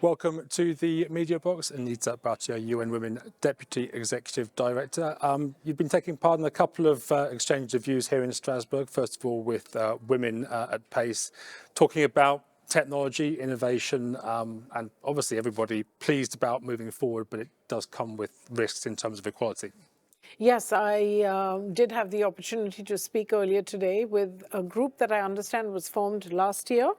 Welcome to the Media Box. Anita Bhatia, UN Women Deputy Executive Director. You've been taking part in a couple of exchanges of views here in Strasbourg, first of all with Women at Pace, talking about technology, innovation, and obviously everybody pleased about moving forward, but it does come with risks in terms of equality. Yes, I did have the opportunity to speak earlier today with a group that I understand was formed last year,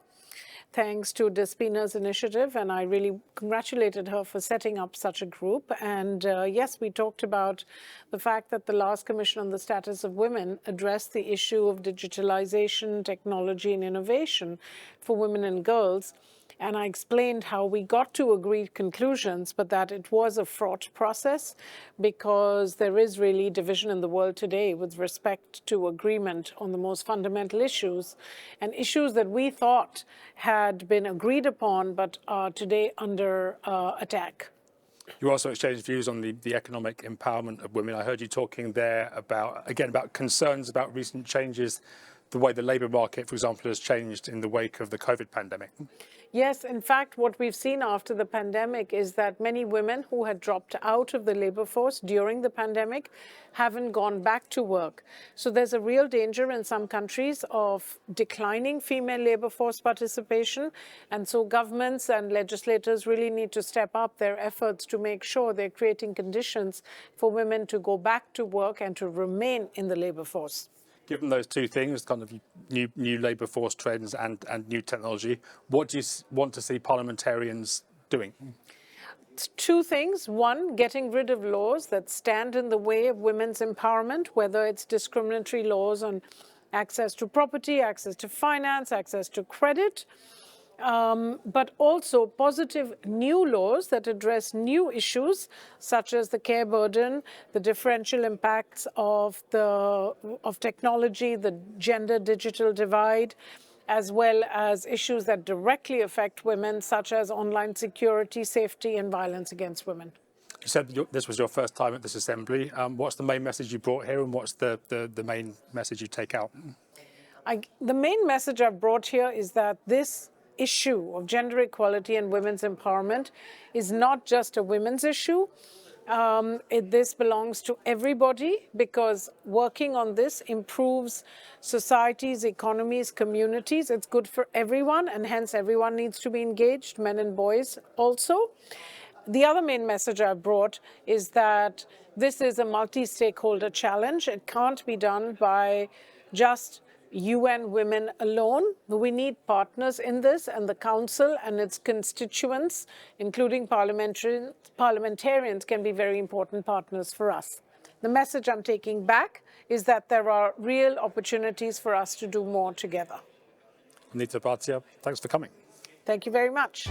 thanks to Despina's initiative, and I really congratulated her for setting up such a group. And yes, we talked about the fact that the last Commission on the Status of Women addressed the issue of digitalization, technology, and innovation for women and girls. And I explained how we got to agreed conclusions, but that it was a fraught process because there is really division in the world today with respect to agreement on the most fundamental issues, and issues that we thought had been agreed upon but are today under attack. You also exchanged views on the economic empowerment of women. I heard you talking there about concerns about recent changes, the way the labour market, for example, has changed in the wake of the COVID pandemic. Yes, in fact, what we've seen after the pandemic is that many women who had dropped out of the labour force during the pandemic haven't gone back to work. So there's a real danger in some countries of declining female labour force participation. And so governments and legislators really need to step up their efforts to make sure they're creating conditions for women to go back to work and to remain in the labour force. Given those two things, kind of new labour force trends and new technology, what do you want to see parliamentarians doing? Two things. One, getting rid of laws that stand in the way of women's empowerment, whether it's discriminatory laws on access to property, access to finance, access to credit, but also positive new laws that address new issues such as the care burden, the differential impacts of technology, the gender digital divide, as well as issues that directly affect women such as online security, safety, and violence against women. You said this was your first time at this assembly. What's the main message you brought here, and what's the main message you take out? The main message I've brought here is that this issue of gender equality and women's empowerment is not just a women's issue. This belongs to everybody, because working on this improves societies, economies, communities. It's good for everyone, and hence everyone needs to be engaged, men and boys also. The other main message I brought is that this is a multi-stakeholder challenge. It can't be done by just UN Women alone. We need partners in this, and the Council and its constituents, including parliamentarians, can be very important partners for us. The message I'm taking back is that there are real opportunities for us to do more together. Anita Bhatia, thanks for coming. Thank you very much.